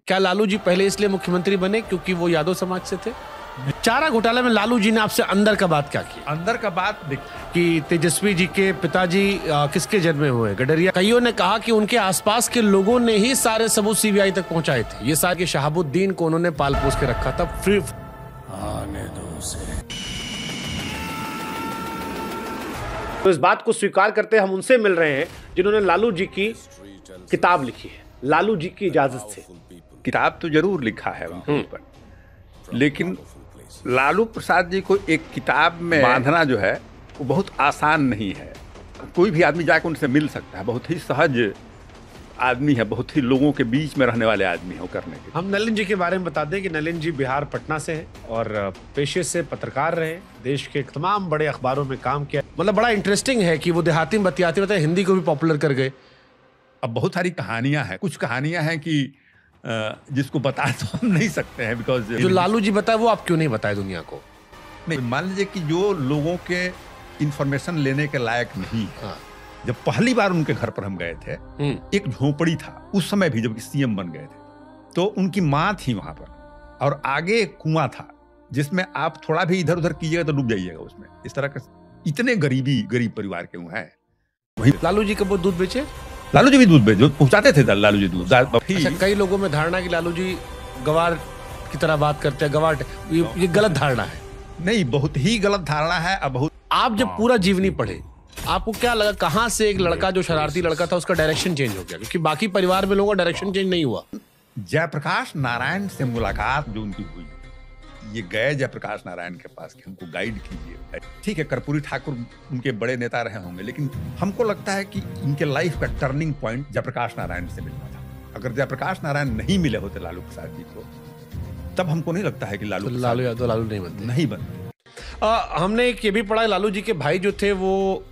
क्या लालू जी पहले इसलिए मुख्यमंत्री बने क्योंकि वो यादव समाज से थे? चारा घोटाले में लालू जी ने आपसे अंदर का बात क्या की? अंदर का बात कि तेजस्वी जी के पिताजी किसके जन्मे हुए? गडरिया। कईयों ने कहा कि उनके आसपास के लोगों ने ही सारे सबूत सीबीआई तक पहुंचाए थे। ये सारे शहाबुद्दीन को उन्होंने पाल पोस के रखा था। फ्री आने दो उसे। तो इस बात को स्वीकार करते हम उनसे मिल रहे हैं जिन्होंने लालू जी की किताब लिखी है, लालू जी की इजाजत से। किताब तो जरूर लिखा है उनके ऊपर, लेकिन लालू प्रसाद जी को एक किताब में बांधना जो है वो बहुत आसान नहीं है। कोई भी आदमी जाकर उनसे मिल सकता है, बहुत ही सहज आदमी है, बहुत ही लोगों के बीच में रहने वाले आदमी है वो करने के। हम नलिन जी के बारे में बता दें कि नलिन जी बिहार पटना से हैं और पेशे से पत्रकार रहे, देश के तमाम बड़े अखबारों में काम किया। मतलब बड़ा इंटरेस्टिंग है कि वो देहाती में बतियाते बताए हिंदी को भी पॉपुलर कर गए। अब बहुत सारी कहानियां हैं, कुछ कहानियां हैं कि जिसको बता तो हम नहीं सकते हैं, बिकॉज जो लालू जी बताए वो आप क्यों नहीं बताए दुनिया को? नहीं, मान लीजिए कि जो लोगों के इंफॉर्मेशन लेने के लायक नहीं है। हाँ। जब पहली बार उनके घर पर हम गए थे, एक झोपड़ी था उस समय भी, जब सीएम बन गए थे, तो उनकी माँ थी वहां पर और आगे एक कुआं था जिसमें आप थोड़ा भी इधर उधर कीजिएगा तो डूब जाइएगा उसमें। इस तरह का इतने गरीब परिवार के वो हैं। वही लालू जी कब वो दूध बेचे? लालू जी भी दूध बेचे, पहुंचाते थे लालू जी दूध। अच्छा, कई लोगों में धारणा कि लालू जी गवार की तरह बात करते हैं, गवार, ये गलत धारणा है। नहीं, बहुत ही गलत धारणा है। अब बहुत आप जब पूरा जीवनी पढ़े, आपको क्या लगा कहां से एक लड़का जो शरारती लड़का था उसका डायरेक्शन चेंज हो गया? क्योंकि बाकी परिवार में लोगों का डायरेक्शन चेंज नहीं हुआ। जयप्रकाश नारायण से मुलाकात जो उनकी हुई, ये गए जयप्रकाश नारायण के पास कि हमको गाइड कीजिए। ठीक है, कर्पूरी ठाकुर उनके बड़े नेता रहे होंगे, लेकिन हमको लगता है कि इनके लाइफ का टर्निंग पॉइंट जयप्रकाश नारायण से मिलना था। अगर जयप्रकाश नारायण नहीं मिले होते लालू प्रसाद जी को, तब हमको नहीं लगता है कि लालू यादव लालू नहीं बनते। हमने एक ये भी पढ़ा, लालू जी के भाई जो थे वो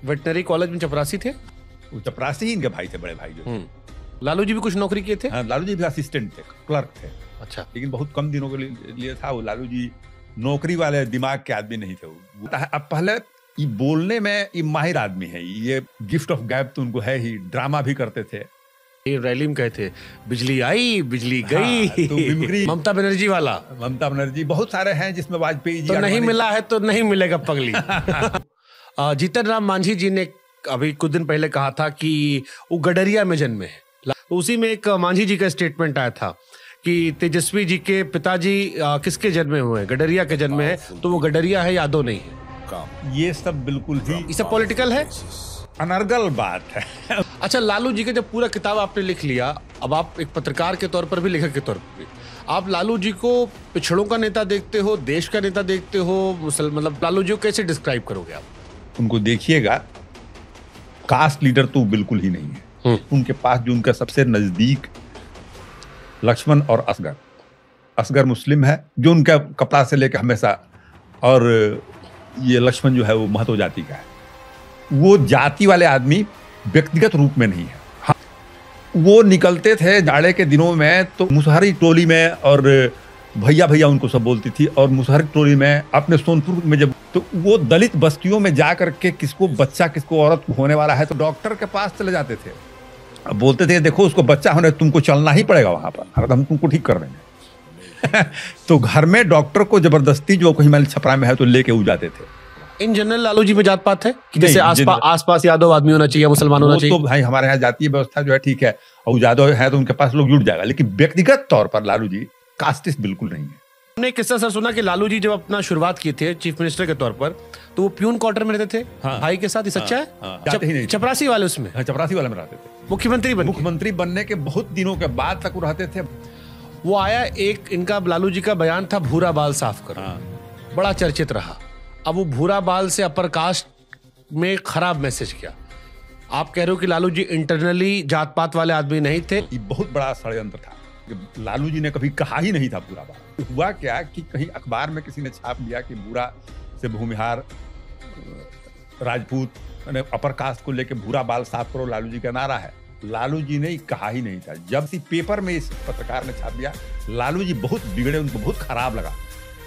वेटनरी कॉलेज में चपरासी थे। वो चपरासी ही इनके भाई थे, बड़े भाई जो थे। लालू जी भी कुछ नौकरी किए थे? हाँ, लालू जी भी असिस्टेंट थे, क्लर्क थे। अच्छा। लेकिन बहुत कम दिनों के लिए था वो। लालू जी नौकरी वाले दिमाग के आदमी नहीं थे वो। अब पहले ये बोलने में ये माहिर आदमी है, ये गिफ्ट ऑफ गैब तो उनको है ही। ड्रामा भी करते थे। ये रैली में कहते बिजली आई बिजली गई। हाँ, तो मिमिक्री ममता बनर्जी वाला। ममता बनर्जी, बहुत सारे हैं जिसमें वाजपेयी जी तो नहीं मिला है तो नहीं मिलेगा पगली। जीतन राम मांझी जी ने अभी कुछ दिन पहले कहा था कि वो गडरिया में जन्मे हैं। तो उसी में एक मांझी जी का स्टेटमेंट आया था कि तेजस्वी जी के पिताजी किसके जन्मे हुए हैं? गडरिया के जन्मे हैं, तो वो गडरिया है, यादव नहीं है। ये सब बिल्कुल ही ये सब पॉलिटिकल है, अनर्गल बात है। अच्छा, लालू जी के जब पूरा किताब आपने लिख लिया, अब आप एक पत्रकार के तौर पर भी, लेखक के तौर पर भी, आप लालू जी को पिछड़ों का नेता देखते हो, देश का नेता देखते हो? मतलब लालू जी को कैसे डिस्क्राइब करोगे आप? उनको देखिएगा, कास्ट लीडर तो बिल्कुल ही नहीं है। उनके पास जो उनका सबसे नजदीक लक्ष्मण और असगर मुस्लिम है, जो उनका कपड़ा से लेकर हमेशा, और ये लक्ष्मण जो है वो महतो जाति का है। वो जाति वाले आदमी व्यक्तिगत रूप में नहीं है। हाँ, वो निकलते थे जाड़े के दिनों में तो मुसहरी टोली में, और भैया भैया उनको सब बोलती थी। और मुसहरी टोली में अपने सोनपुर में जब, तो वो दलित बस्तियों में जा करके किसको बच्चा, किसको औरत होने वाला है तो डॉक्टर के पास चले जाते थे। अब बोलते थे देखो उसको बच्चा होने, तुमको चलना ही पड़ेगा वहां पर, हम तुमको ठीक कर देंगे। तो घर में डॉक्टर को जबरदस्ती, जो कहीं मान छपरा में है तो लेके वो जाते थे। इन जनरल लालू जी में जात पात है कि जैसे आसपास यादव आदमी होना चाहिए, मुसलमान होना चाहिए? तो भाई हमारे यहाँ जातीय व्यवस्था जो है ठीक है, और यादव है तो उनके पास लोग जुट जाएगा, लेकिन व्यक्तिगत तौर पर लालू जी कास्टिस्ट बिल्कुल नहीं है। हमने एक किस्सा सर सुना कि लालू जी जब अपना शुरुआत किए थे चीफ मिनिस्टर के तौर पर, तो वो प्यून क्वार्टर में रहते थे। हाँ, भाई के साथ। ये सच्चा है? हाँ, चपरासी वाले उसमें? हाँ, चपरासी वाले में रहते थे। मुख्यमंत्री बनने के बहुत दिनों के बाद तक वो रहते थे। वो आया, एक इनका लालू जी का बयान था, भूरा बाल साफ करो। बड़ा चर्चित रहा। अब वो भूरा बाल से अपर कास्ट में खराब मैसेज किया। आप कह रहे हो कि लालू जी इंटरनली जात पात वाले आदमी नहीं थे? ये बहुत बड़ा षड्यंत्र था। लालू जी ने कभी कहा ही नहीं था भूरा बाल। हुआ क्या कि कहीं अखबार में किसी ने छाप दिया कि भूरा से भूमिहार राजपूत, अपर कास्ट को लेके भूरा बाल साफ करो लालू जी का नारा है। लालू जी ने कहा ही नहीं था। जब से पेपर में इस पत्रकार ने छाप दिया, लालू जी बहुत बिगड़े, उनको बहुत खराब लगा।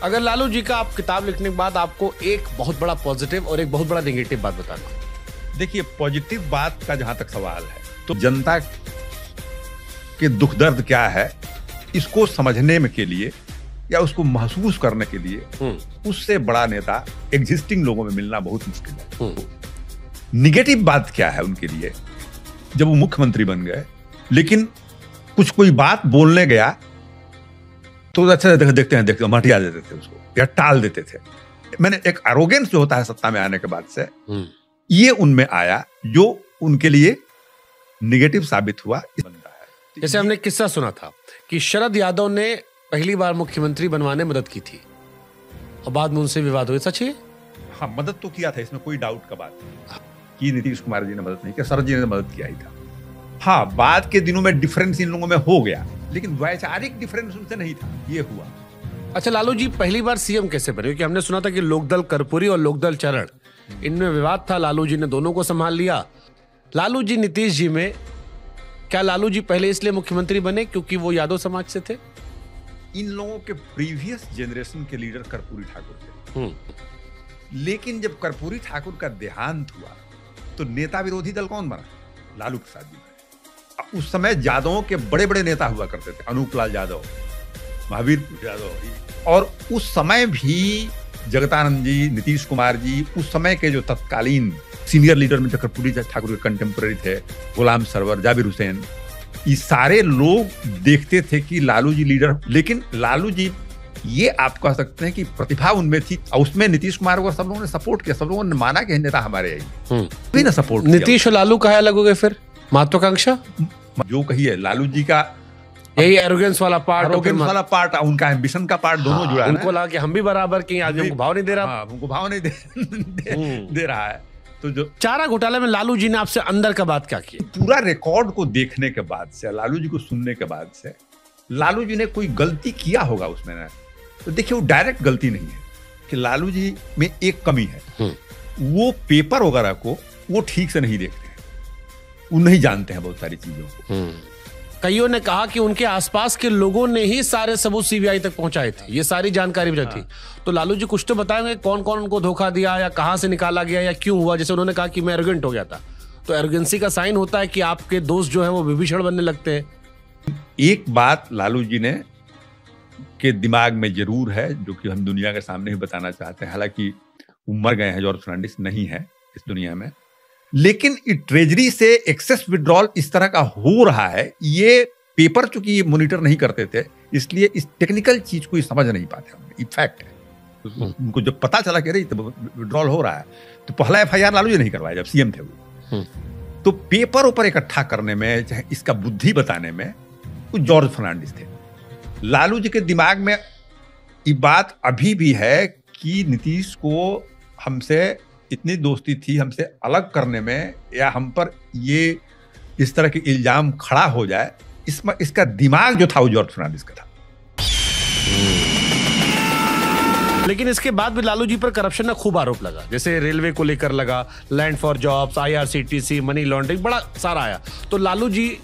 अगर लालू जी का आप किताब लिखने के बाद आपको एक बहुत बड़ा पॉजिटिव और एक बहुत बड़ा नेगेटिव बात बताना। देखिए, पॉजिटिव बात का जहां तक सवाल है तो जनता के दुख दर्द क्या है इसको समझने में के लिए या उसको महसूस करने के लिए उससे बड़ा नेता एग्जिस्टिंग लोगों में मिलना बहुत मुश्किल है। निगेटिव बात क्या है उनके लिए, जब वो मुख्यमंत्री बन गए लेकिन कुछ कोई बात बोलने गया तो अच्छा देखते हैं हटिया देते थे उसको या टाल देते थे। मैंने एक एरोगेंस जो होता है सत्ता में आने के बाद से ये उनमें आया जो उनके लिए निगेटिव साबित हुआ। बनता है जैसे हमने किस्सा सुना था कि शरद यादव ने पहली बार मुख्यमंत्री बनवाने मदद की थी और बाद में उनसे विवाद हुए, सच है? हाँ, मदद तो किया था, इसमें कोई डाउट का बात नहीं कि नीतीश कुमार जी ने मदद नहीं किया, शरद जी ने मदद किया ही था। हाँ, बाद के दिनों में डिफरेंस इन लोगों में हो गया लेकिन वैचारिक डिफरेंस उनसे नहीं था, ये हुआ। अच्छा, लालू जी पहली बार सीएम कैसे बने? क्योंकि हमने सुना था कि लोकदल कर्पूरी और लोकदल चरण, इनमें विवाद था, लालू जी ने दोनों को संभाल लिया। लालू जी नीतीश जी में, क्या लालू जी पहले इसलिए मुख्यमंत्री बने क्योंकि वो यादव समाज से थे? इन लोगों के प्रीवियस जनरेशन के लीडर कर्पूरी ठाकुर थे, लेकिन जब कर्पूरी ठाकुर का देहांत हुआ तो नेता विरोधी दल कौन बना? लालू प्रसाद जी बने। उस समय यादवों के बड़े बड़े नेता हुआ करते थे, अनूप लाल यादव, महावीर यादव, और उस समय भी जगदानंद जी, नीतीश कुमार जी, उस समय के जो तत्कालीन सीनियर लीडर में कर्पूरी ठाकुर के कंटेम्पररी थे, गुलाम सरवर, जाबिर हुसैन, ये सारे लोग देखते थे कि लालू जी लीडर, लेकिन लालू जी ये आप कह सकते हैं कि प्रतिभा उनमें थी और उसमें नीतीश कुमार को सब लोगों ने सपोर्ट किया, सब लोगों ने माना कि नेता हमारे यही ना सपोर्ट। नीतीश और लालू का अलग हो गए फिर महत्वाकांक्षा जो कहिए, लालू जी का यही एरोगेंस वाला पार्ट, उनका एम्बिशन का पार्ट दोनों जुड़ा है। उनको लगा कि हम भी बराबर के, आज हमको भाव नहीं दे रहा, हमको भाव नहीं दे रहा है। तो जो चारा घोटाले में लालू जी ने आपसे अंदर का बात क्या की? पूरा रिकॉर्ड को देखने के बाद से, लालू जी को सुनने के बाद से, लालू जी ने कोई गलती किया होगा उसमें ना, तो देखिए वो डायरेक्ट गलती नहीं है कि लालू जी में एक कमी है, वो पेपर वगैरह को वो ठीक से नहीं देखते हैं, वो नहीं जानते हैं बहुत सारी चीजों को। कईयों ने कहा कि उनके आसपास के लोगों ने ही सारे सबूत सीबीआई तक पहुंचाए थे, ये सारी जानकारी भी थी। तो लालू जी कुछ तो बताएंगे कौन कौन उनको धोखा दिया या कहां से निकाला गया या क्यों हुआ? जैसे उन्होंने कहा कि मैं एरोगेंट हो गया था, तो एरोगेंसी का साइन होता है कि आपके दोस्त जो है वो विभीषण बनने लगते हैं। एक बात लालू जी ने के दिमाग में जरूर है जो कि हम दुनिया के सामने ही बताना चाहते हैं, हालांकि वो मर गए हैं, जॉर्ज फर्नांडिस नहीं है इस दुनिया में, लेकिन ट्रेजरी से एक्सेस विड्रॉल इस तरह का हो रहा है, ये पेपर चूंकि ये मॉनिटर नहीं करते थे इसलिए इस टेक्निकल चीज को समझ नहीं पाते। इफेक्ट है उनको जब पता चला कि तो विड्रॉल हो रहा है, तो पहला एफआईआर लालू जी नहीं करवाया जब सीएम थे वो। तो पेपर ऊपर इकट्ठा करने में, चाहे इसका बुद्धि बताने में, वो जॉर्ज फर्नांडिस थे। लालू जी के दिमाग में ये बात अभी भी है कि नीतीश को हमसे इतनी दोस्ती थी, हमसे अलग करने में या हम पर ये इस तरह के इल्जाम खड़ा हो जाए, इसका दिमाग जो था वो जॉर्ज फर्नांडिस का था। लेकिन इसके बाद भी लालू जी पर करप्शन का खूब आरोप लगा, जैसे रेलवे को लेकर लगा, land for jobs, IRCTC, money laundering, बड़ा सारा आया। तो लालू जी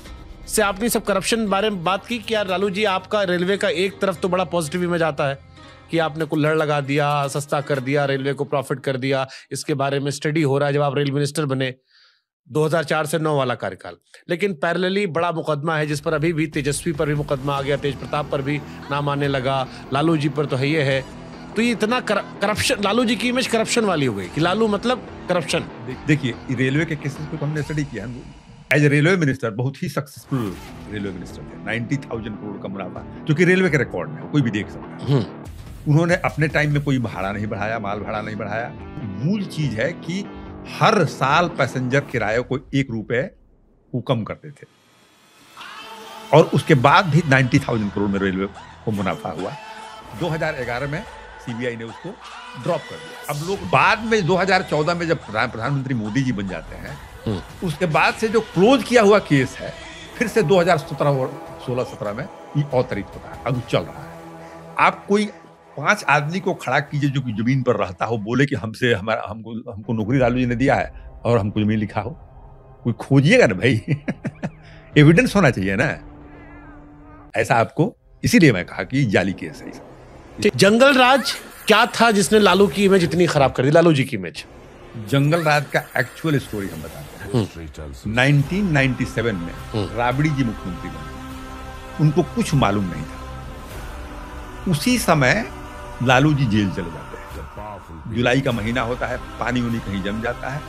से आपने सब करप्शन बारे में बात की कि यार लालू जी आपका रेलवे का एक तरफ तो बड़ा पॉजिटिव इमेज आता है कि आपने कुल्हड़ लगा दिया, सस्ता कर दिया, रेलवे को प्रॉफिट कर दिया, इसके बारे में स्टडी हो रहा है जब आप रेल मिनिस्टर बने 2004 से 9 वाला कार्यकाल। लेकिन पैरेलली बड़ा मुकदमा है जिस पर अभी भी तेजस्वी पर भी मुकदमा आ गया, तेज प्रताप पर भी नाम आने लगा, लालू जी पर तो है ये है। तो ये इतना करप्शन, लालू जी की इमेज करप्शन वाली हो गई कि लालू मतलब करप्शन। देखिए रेलवे के केसेस को हमने स्टडी किया, एज ए रेलवे मिनिस्टर बहुत ही सक्सेसफुल रेलवे मिनिस्टर थे, 90,000 करोड़ का मुनाफा, जो कि रेलवे के रिकॉर्ड में कोई भी देख सकता है। उन्होंने अपने टाइम में कोई भाड़ा नहीं बढ़ाया, माल भाड़ा नहीं बढ़ाया। मूल चीज है कि हर साल पैसेंजर किराए को 1 रुपए वो कम करते थे और उसके बाद भी 90,000 करोड़ में रेलवे को मुनाफा हुआ। 2011 में सीबीआई ने उसको ड्रॉप कर दिया। अब लोग बाद में 2014 में जब प्रधानमंत्री मोदी जी बन जाते हैं, उसके बाद से जो क्लोज किया हुआ केस है, फिर से 2017 और 16-17 में ये अवतरित होता है, अब चल रहा है। आप कोई 5 आदमी को खड़ा कीजिए जो कि जमीन पर रहता हो, बोले कि हमको नौकरी लालू जी ने दिया है और हमको जमीन लिखा हो, कोई खोजिएगा ना भाई एविडेंस होना चाहिए ना। ऐसा आपको, इसीलिए मैं कहा कि जाली केस है। जंगल राज क्या था जिसने लालू की इमेज इतनी खराब कर दी, लालू जी की इमेज? जंगल राज का एक्चुअल स्टोरी हम बताते हैं। 1997 में राबड़ी जी मुख्यमंत्री बने, उनको कुछ मालूम नहीं था उसी समय लालू जी जेल चले जाते हैं। जुलाई का महीना होता है, पानी उनी कहीं जम जाता है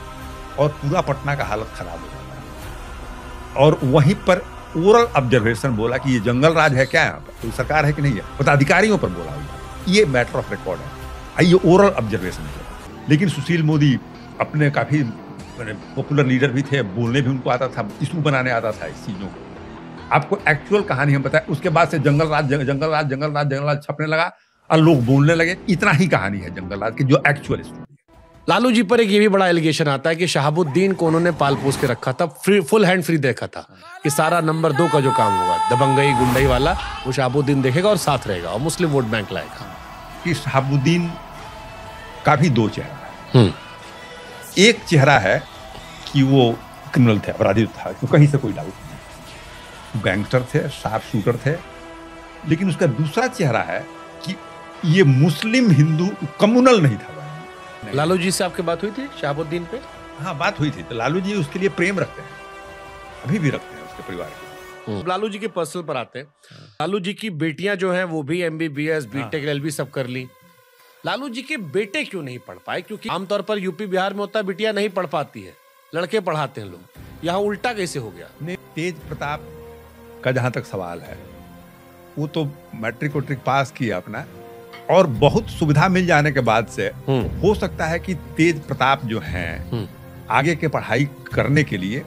और पूरा पटना का हालत खराब हो जाता है। और वहीं पर ओरल ऑब्जर्वेशन बोला कि ये जंगल राज है क्या, यहाँ पर कोई सरकार है कि नहीं है, पदाधिकारियों पर बोला हुआ, ये मैटर ऑफ रिकॉर्ड है, ये ओरल ऑब्जर्वेशन है। लेकिन सुशील मोदी अपने काफी पॉपुलर लीडर भी थे, बोलने भी उनको आता था, इशू बनाने आता था इस चीजों को। आपको एक्चुअल कहानी हम बताएं, उसके बाद से जंगल राज छपने लगा और लोग बोलने लगे। इतना ही कहानी है जंगल राज की, जो एक्चुअल स्टोरी है। लालू जी पर एक ये भी बड़ा एलिगेशन आता है कि शहाबुद्दीन को उन्होंने पाल पोस के रखा था, फुल हैंड फ्री देखा था कि सारा नंबर 2 का जो काम होगा, दबंगई गुंडई वाला, वो शहाबुद्दीन देखेगा और साथ रहेगा और मुस्लिम वोट बैंक लाएगा। कि शहाबुद्दीन का भी 2 चेहरा है। एक चेहरा है कि वो क्रिमिनल थे, अपराधी था, तो कहीं से कोई डाउट नहीं, गैंगस्टर थे, शार्प शूटर थे। लेकिन उसका दूसरा चेहरा है कि ये मुस्लिम हिंदू कम्युनल नहीं था। लालू जी से आपकी बात हुई थी शहाबुद्दीन पे? हाँ, बात हुई थी। तो लालू जी उसके लिए प्रेम रखते हैं, अभी भी रखते हैं उसके परिवार के। लालू जी के पर्सनल पर आते हैं। लालू जी की बेटियां जो हैं वो भी MBBS, BTech, LLB सब कर ली। लालू जी के बेटे क्यों नहीं पढ़ पाए? क्योंकि आमतौर पर यूपी बिहार में होता है बिटिया नहीं पढ़ पाती है, लड़के पढ़ाते हैं लोग। यहाँ उल्टा कैसे हो गया? तेज प्रताप का जहां तक सवाल है, वो तो मैट्रिक वोट्रिक पास किया अपना, और बहुत सुविधा मिल जाने के बाद से हो सकता है कि तेज प्रताप जो हैं आगे के पढ़ाई करने के लिए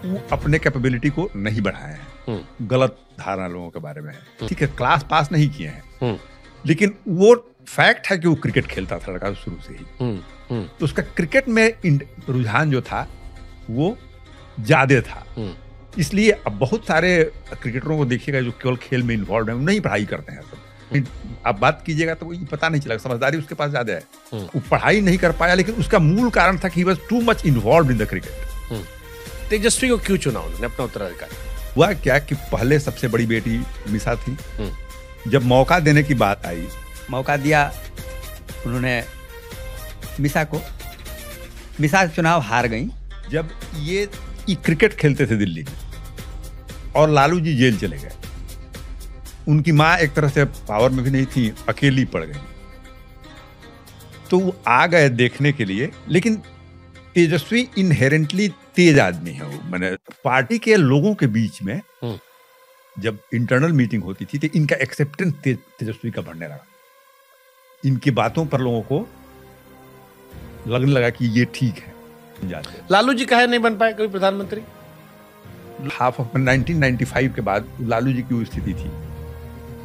वो अपने कैपेबिलिटी को नहीं बढ़ाए हैं। गलत धारणा लोगों के बारे में है। ठीक है, क्लास पास नहीं किए हैं, लेकिन वो फैक्ट है कि वो क्रिकेट खेलता था लड़का शुरू से ही। तो उसका क्रिकेट में रुझान जो था वो ज्यादा था। इसलिए अब बहुत सारे क्रिकेटरों को देखिएगा जो केवल खेल में इन्वॉल्व है, वो नहीं पढ़ाई करते हैं। आप बात कीजिएगा तो ये पता नहीं चला, समझदारी उसके पास ज्यादा है। वो पढ़ाई नहीं कर पाया, लेकिन उसका मूल कारण था कि he was too much involved in the cricket. Tejashwi को क्यों चुना उन्होंने अपना उत्तराधिकारी? हुआ क्या कि पहले सबसे बड़ी बेटी मिसा थी। जब मौका देने की बात आई, मौका दिया उन्होंने मिसा को। मिसा चुनाव हार गई। जब ये क्रिकेट खेलते थे दिल्ली में और लालू जी जेल चले गए, उनकी माँ एक तरह से पावर में भी नहीं थी, अकेली पड़ गई, तो वो आ गए देखने के लिए। लेकिन तेजस्वी इनहेरेंटली तेज आदमी है वो, मैंने पार्टी के लोगों के बीच में जब इंटरनल मीटिंग होती थी तो इनका एक्सेप्टेंस तेजस्वी का बढ़ने लगा। इनकी बातों पर लोगों को लगने लगा कि ये ठीक है। लालू जी काहे नहीं बन पाए कभी प्रधानमंत्री? हाफ ऑफ 1995 के बाद लालू जी की वो स्थिति थी।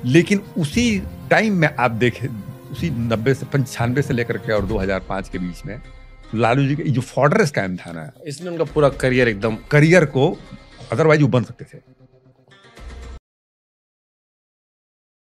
लेकिन उसी टाइम में आप देखें, उसी 90 से 95 से लेकर के और 2005 के बीच में लालू जी का जो फॉर्डर स्कैम था ना, इसने उनका पूरा करियर को अदरवाइज वो बन सकते थे।